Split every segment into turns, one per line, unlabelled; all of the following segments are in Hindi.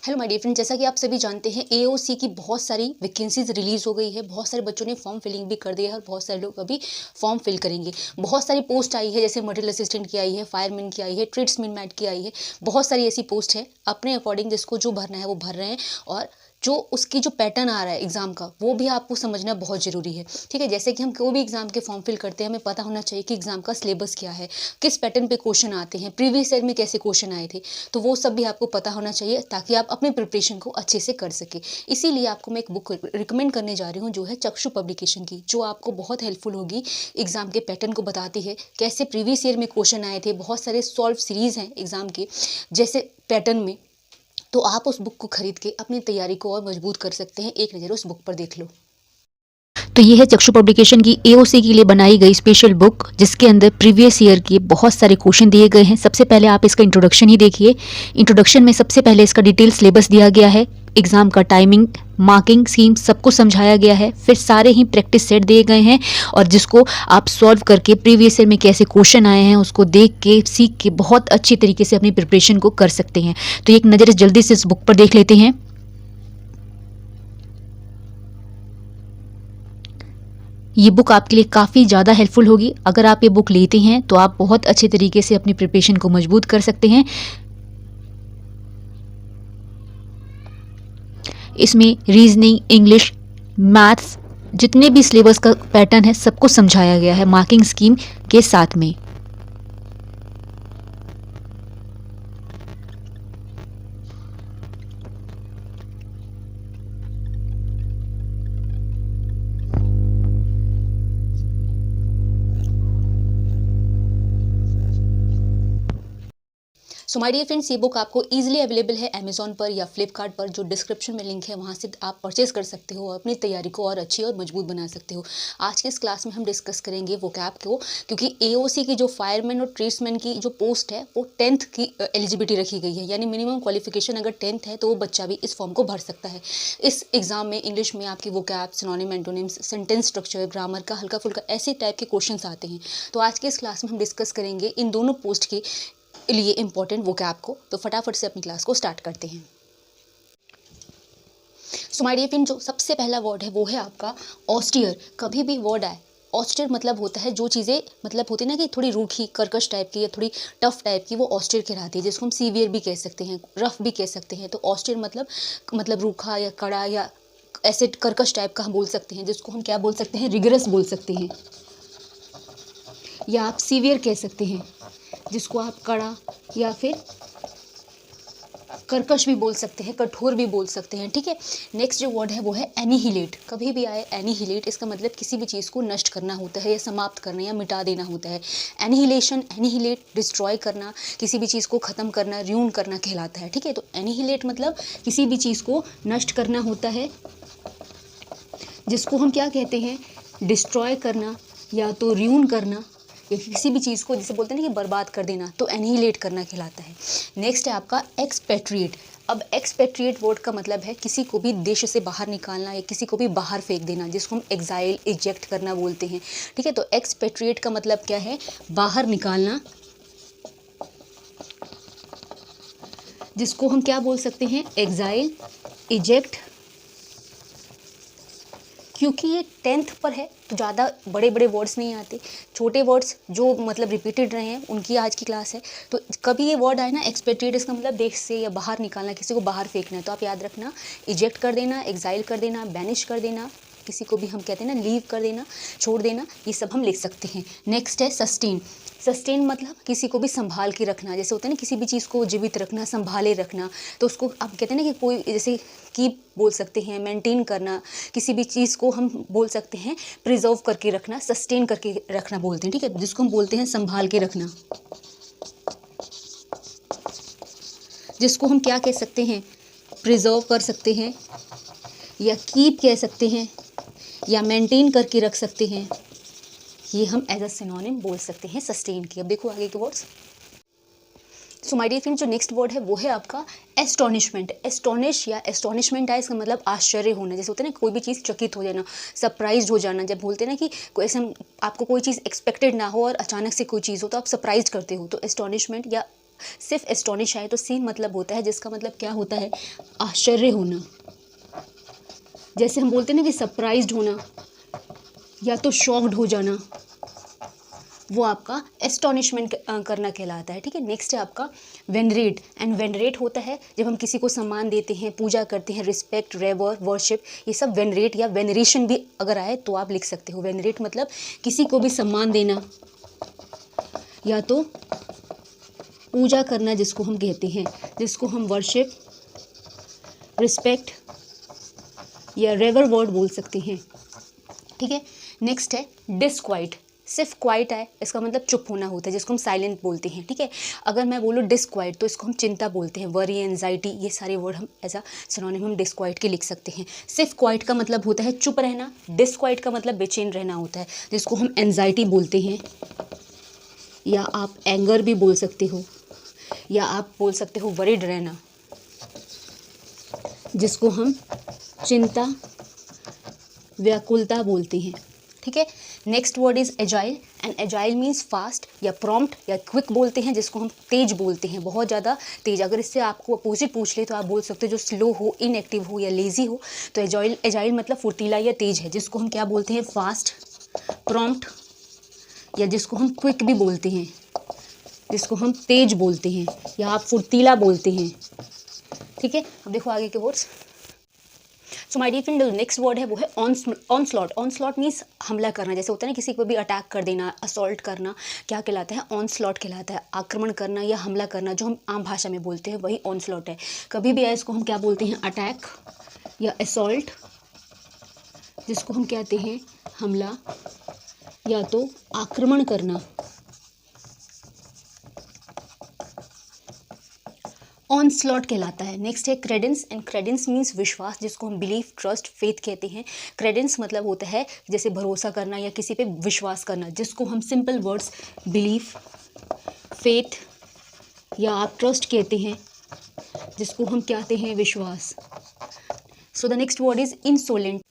हेलो माय डियर फ्रेंड, जैसा कि आप सभी जानते हैं एओसी की बहुत सारी वैकेंसीज रिलीज़ हो गई है। बहुत सारे बच्चों ने फॉर्म फिलिंग भी कर दिया है और बहुत सारे लोग अभी फॉर्म फिल करेंगे। बहुत सारी पोस्ट आई है, जैसे मटेरियल असिस्टेंट की आई है, फायरमैन की आई है, ट्रेड्समैन मैट की आई है। बहुत सारी ऐसी पोस्ट है, अपने अकॉर्डिंग जिसको जो भरना है वो भर रहे हैं। और जो उसकी जो पैटर्न आ रहा है एग्ज़ाम का, वो भी आपको समझना बहुत ज़रूरी है। ठीक है, जैसे कि हम कोई भी एग्ज़ाम के फॉर्म फिल करते हैं, हमें पता होना चाहिए कि एग्ज़ाम का सिलेबस क्या है, किस पैटर्न पे क्वेश्चन आते हैं, प्रीवियस ईयर में कैसे क्वेश्चन आए थे। तो वो सब भी आपको पता होना चाहिए ताकि आप अपने प्रिपरेशन को अच्छे से कर सकें। इसीलिए आपको मैं एक बुक रिकमेंड करने जा रही हूँ, जो है चक्षु पब्लिकेशन की, जो आपको बहुत हेल्पफुल होगी। एग्ज़ाम के पैटर्न को बताती है, कैसे प्रीवियस ईयर में क्वेश्चन आए थे। बहुत सारे सॉल्व सीरीज़ हैं एग्ज़ाम के जैसे पैटर्न में। तो आप उस बुक को खरीद के अपनी तैयारी को और मजबूत कर सकते हैं। एक नज़र उस बुक पर देख लो।
तो ये है चक्षु पब्लिकेशन की एओसी के लिए बनाई गई स्पेशल बुक, जिसके अंदर प्रीवियस ईयर के बहुत सारे क्वेश्चन दिए गए हैं। सबसे पहले आप इसका इंट्रोडक्शन ही देखिए। इंट्रोडक्शन में सबसे पहले इसका डिटेल सिलेबस दिया गया है, एग्ज़ाम का टाइमिंग, मार्किंग स्कीम सब कुछ समझाया गया है। फिर सारे ही प्रैक्टिस सेट दिए गए हैं और जिसको आप सॉल्व करके प्रीवियस ईयर में कैसे क्वेश्चन आए हैं उसको देख के सीख के बहुत अच्छी तरीके से अपनी प्रिपरेशन को कर सकते हैं। तो एक नज़र जल्दी से इस बुक पर देख लेते हैं। ये बुक आपके लिए काफ़ी ज़्यादा हेल्पफुल होगी। अगर आप ये बुक लेते हैं तो आप बहुत अच्छे तरीके से अपनी प्रिपरेशन को मजबूत कर सकते हैं। इसमें रीजनिंग, इंग्लिश, मैथ्स, जितने भी सिलेबस का पैटर्न है सब कुछ समझाया गया है मार्किंग स्कीम के साथ में।
सो माय डियर फ्रेंड्स, ये बुक आपको इजीली अवेलेबल है अमेजॉन पर या फ्लिपकार्ट पर। जो डिस्क्रिप्शन में लिंक है वहाँ से आप परचेज कर सकते हो और अपनी तैयारी को और अच्छी और मजबूत बना सकते हो। आज के इस क्लास में हम डिस्कस करेंगे वोकैब को, क्योंकि एओसी की जो फायरमैन और ट्रेड्समैन की जो पोस्ट है वो 10th की एलिजिबिलिटी रखी गई है। यानी मिनिमम क्वालिफिकेशन अगर 10th है तो वो बच्चा भी इस फॉर्म को भर सकता है। इस एग्जाम में इंग्लिश में आपकी vocab, synonym, antonyms, sentence structure, grammar का हल्का फुल्का ऐसे टाइप के क्वेश्चन आते हैं। तो आज के इस क्लास में हम डिस्कस करेंगे इन दोनों पोस्ट के लिए इंपॉर्टेंट वोकैब को। तो फटाफट से अपनी क्लास को स्टार्ट करते हैं। सो माय डियर फ्रेंड, जो सबसे पहला वर्ड है वो है आपका ऑस्टियर। कभी भी वर्ड आए, ऑस्टियर मतलब होता है जो चीज़ें मतलब होती है ना कि थोड़ी रूखी, कर्कश टाइप की या थोड़ी टफ टाइप की, वो ऑस्टियर कहलाती है। जिसको हम सीवियर भी कह सकते हैं, रफ भी कह सकते हैं। तो ऑस्टियर मतलब रूखा या कड़ा या ऐसे कर्कश टाइप का हम बोल सकते हैं। जिसको हम क्या बोल सकते हैं, रिगरस बोल सकते हैं, या आप सीवियर कह सकते हैं, जिसको आप कड़ा या फिर कर्कश भी बोल सकते हैं, कठोर भी बोल सकते हैं। ठीक है, नेक्स्ट जो वर्ड है वो है एनिहिलेट। कभी भी आए एनिहिलेट, इसका मतलब किसी भी चीज़ को नष्ट करना होता है या समाप्त करना या मिटा देना होता है। एनिहिलेशन, एनिहिलेट, डिस्ट्रॉय करना, किसी भी चीज़ को ख़त्म करना, र्यून करना कहलाता है। ठीक है, तो एनिहिलेट मतलब किसी भी चीज़ को नष्ट करना होता है, जिसको हम क्या कहते हैं, डिस्ट्रॉय करना या तो र्यून करना, या किसी भी चीज़ को जैसे बोलते हैं ना कि बर्बाद कर देना, तो एनिहिलेट करना कहलाता है। नेक्स्ट है आपका एक्सपेट्रिएट। अब एक्सपेट्रिएट वर्ड का मतलब है किसी को भी देश से बाहर निकालना या किसी को भी बाहर फेंक देना, जिसको हम एग्जाइल, इजेक्ट करना बोलते हैं। ठीक है, तो एक्सपेट्रिएट का मतलब क्या है, बाहर निकालना, जिसको हम क्या बोल सकते हैं, एग्जाइल, इजेक्ट। क्योंकि ये 10th पर है तो ज़्यादा बड़े बड़े वर्ड्स नहीं आते, छोटे वर्ड्स जो मतलब रिपीटेड रहे हैं उनकी आज की क्लास है। तो कभी ये वर्ड आए ना एक्सपेट्रिएट, इसका मतलब देश से या बाहर निकालना, किसी को बाहर फेंकना है, तो आप याद रखना, इजेक्ट कर देना, एग्जाइल कर देना, बैनिश कर देना, किसी को भी हम कहते हैं ना लीव कर देना, छोड़ देना, ये सब हम लिख सकते हैं। नेक्स्ट है सस्टेन। सस्टेन मतलब किसी को भी संभाल के रखना, जैसे होता है ना किसी भी चीज़ को जीवित रखना, संभाले रखना, तो उसको आप कहते हैं ना कि कोई जैसे कीप बोल सकते हैं, मेंटेन करना। किसी भी चीज़ को हम बोल सकते हैं प्रिजर्व करके रखना, सस्टेन करके रखना बोलते हैं। ठीक है, जिसको हम बोलते हैं संभाल के रखना, जिसको हम क्या कह सकते हैं, प्रिजर्व कर सकते हैं, या कीप कह सकते हैं, या मेंटेन करके रख सकते हैं। ये हम एज अ सिनोनिम बोल सकते हैं सस्टेन की। अब देखो आगे के words. So my dear friend, जो नेक्स्ट वर्ड है वो है आपका एस्टोनिशमेंट। एस्टोनिश या एस्टोनिशमेंट है, इसका मतलब आश्चर्य होना। जैसे होता है ना कोई भी चीज़ चकित हो जाना, सरप्राइज हो जाना। जब बोलते हैं ना कि कोई ऐसे आपको कोई चीज़ एक्सपेक्टेड ना हो और अचानक से कोई चीज़ हो तो आप सरप्राइज करते हो, तो एस्टोनिशमेंट या सिर्फ एस्टोनिश आए तो सेम मतलब होता है, जिसका मतलब क्या होता है, आश्चर्य होना। जैसे हम बोलते हैं ना कि सरप्राइज्ड होना या तो शॉक्ड हो जाना, वो आपका एस्टोनिशमेंट करना कहलाता है। ठीक है, नेक्स्ट है आपका वेनरेट। एंड वेनरेट होता है जब हम किसी को सम्मान देते हैं, पूजा करते हैं, रिस्पेक्ट, रेवर, वर्शिप, ये सब वेनरेट या वेनरेशन भी अगर आए तो आप लिख सकते हो। वेनरेट मतलब किसी को भी सम्मान देना या तो पूजा करना, जिसको हम कहते हैं, जिसको हम वर्शिप, रिस्पेक्ट या रेवर वर्ड बोल सकते हैं। ठीक है, नेक्स्ट है डिसक्वाइट। सिर्फ क्वाइट आए इसका मतलब चुप होना होता है, जिसको हम साइलेंट बोलते हैं। ठीक है, अगर मैं बोलूँ डिसक्वाइट तो इसको हम चिंता बोलते हैं, वरी, एंजाइटी, ये सारे वर्ड हम एज अ सिनोनिम हम डिसक्वाइट के लिख सकते हैं। सिर्फ क्वाइट का मतलब होता है चुप रहना, डिसक्वाइट का मतलब बेचैन रहना होता है, जिसको हम एंजाइटी बोलते हैं, या आप एंगर भी बोल सकते हो, या आप बोल सकते हो वरीड रहना, जिसको हम चिंता, व्याकुलता बोलते हैं। ठीक है, next word is agile. And agile means fast या प्रॉम्प्ट या क्विक बोलते हैं, जिसको हम तेज बोलते हैं, बहुत ज़्यादा तेज। अगर इससे आपको अपोजिट पूछ ले तो आप बोल सकते हो जो स्लो हो, इनएक्टिव हो या लेजी हो। तो एजाइल मतलब फुर्तीला या तेज है, जिसको हम क्या बोलते हैं, फास्ट, प्रॉम्प्ट, या जिसको हम क्विक भी बोलते हैं, जिसको हम तेज बोलते हैं, या आप फुर्तीला बोलते हैं। ठीक है, अब देखो आगे के words. So my dear friend, next word है वो है ऑनस्लॉट। ऑनस्लॉट मीन्स हमला करना, जैसे होता है ना किसी को भी अटैक कर देना, असॉल्ट करना, क्या कहलाता है, ऑनस्लॉट कहलाता है। आक्रमण करना या हमला करना, जो हम आम भाषा में बोलते हैं वही ऑनस्लॉट है। कभी भी आए इसको हम क्या बोलते हैं, अटैक या असॉल्ट, जिसको हम कहते हैं हमला या तो आक्रमण करना। ऑनस्लॉट कहलाता है। नेक्स्ट है क्रेडेंस। एंड क्रेडेंस मीन्स विश्वास, जिसको हम बिलीफ, ट्रस्ट, फेथ कहते हैं। क्रेडेंस मतलब होता है जैसे भरोसा करना या किसी पे विश्वास करना, जिसको हम सिंपल वर्ड्स बिलीफ, फेथ या आप ट्रस्ट कहते हैं, जिसको हम कहते हैं विश्वास। So the next word is insolent.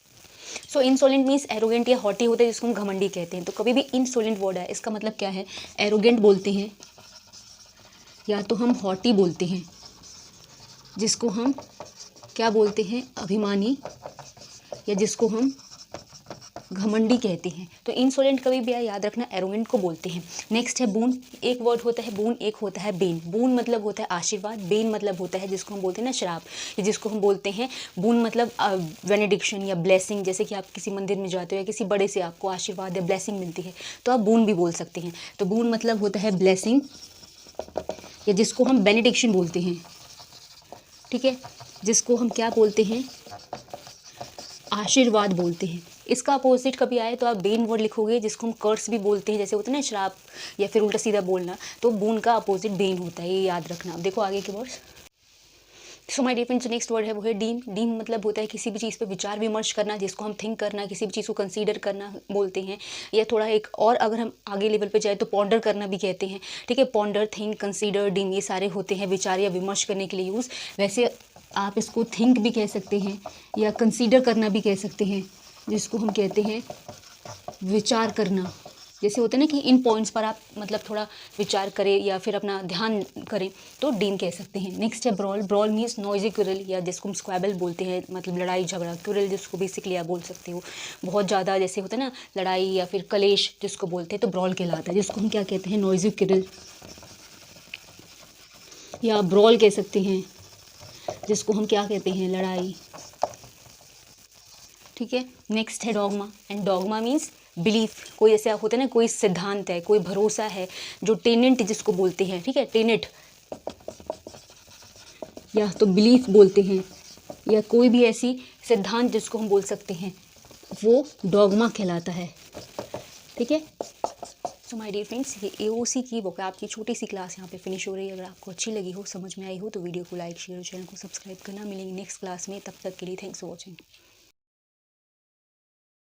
So insolent means arrogant या हॉटी होता है, जिसको हम घमंडी कहते हैं। तो कभी भी इंसोलेंट वर्ड है, इसका मतलब क्या है, एरोगेंट बोलते हैं या तो हम हॉटी बोलते हैं, जिसको हम क्या बोलते हैं, अभिमानी, या जिसको हम घमंडी कहते हैं। तो इंसोलेंट कभी भी याद रखना एरोगेंट को बोलते हैं। नेक्स्ट है बून। एक वर्ड होता है बून, एक होता है बेन। बून मतलब होता है आशीर्वाद, बेन मतलब होता है जिसको हम बोलते हैं ना श्राप, या जिसको हम बोलते हैं बून मतलब बेनेडिक्शन या ब्लेसिंग। जैसे कि आप किसी मंदिर में जाते हो या किसी बड़े से आपको आशीर्वाद या ब्लेसिंग मिलती है तो आप बून भी बोल सकते हैं। तो बून मतलब होता है ब्लेसिंग, या जिसको हम बेनेडिक्शन बोलते हैं। ठीक है, जिसको हम क्या बोलते हैं, आशीर्वाद बोलते हैं। इसका अपोजिट कभी आए तो आप बेन वर्ड लिखोगे, जिसको हम कर्स भी बोलते हैं, जैसे होता है ना श्राप या फिर उल्टा सीधा बोलना, तो बून का अपोजिट बेन होता है, ये याद रखना। अब देखो आगे के words. So my dear friends, next word है वो है डीम। डीम मतलब होता है किसी भी चीज़ पे विचार विमर्श करना, जिसको हम थिंक करना, किसी भी चीज़ को कंसीडर करना बोलते हैं। या थोड़ा एक और अगर हम आगे लेवल पे जाए तो पॉन्डर करना भी कहते हैं। ठीक है, पॉन्डर, थिंक, कंसीडर, डीम, ये सारे होते हैं विचार या विमर्श करने के लिए यूज़। वैसे आप इसको थिंक भी कह सकते हैं या कंसीडर करना भी कह सकते हैं, जिसको हम कहते हैं विचार करना। जैसे होता है ना कि इन पॉइंट्स पर आप मतलब थोड़ा विचार करें या फिर अपना ध्यान करें, तो डीम कह सकते हैं। नेक्स्ट है brawl. Brawl means noisy Quirrell, या जिसको हम स्क्वैबल बोलते हैं, मतलब लड़ाई झगड़ा। क्विरल जिसको बेसिकली आप बोल सकते हो बहुत ज़्यादा, जैसे होता है ना लड़ाई या फिर कलेश जिसको बोलते हैं, तो ब्रॉल कहलाता है, जिसको हम क्या कहते हैं, नॉइजी क्विरल या ब्रॉल कह सकते हैं, जिसको हम क्या कहते हैं, लड़ाई। ठीक है, नेक्स्ट है dogma. And dogma means belief. कोई ऐसा होता है ना, कोई सिद्धांत है, कोई भरोसा है, जो टेनेंट जिसको बोलते हैं। ठीक है, टेनेट या तो बिलीफ बोलते हैं, या कोई भी ऐसी सिद्धांत जिसको हम बोल सकते हैं, वो डॉगमा कहलाता है। ठीक है, सो माय डियर फ्रेंड्स, ये AOC की वोकैब की छोटी सी क्लास यहाँ पे फिनिश हो रही है। अगर आपको अच्छी लगी हो, समझ में आई हो, तो वीडियो को लाइक, शेयर, चैनल को सब्सक्राइब करना। मिलेंगे नेक्स्ट क्लास में, तब तक के लिए थैंक्स फॉर वॉचिंग।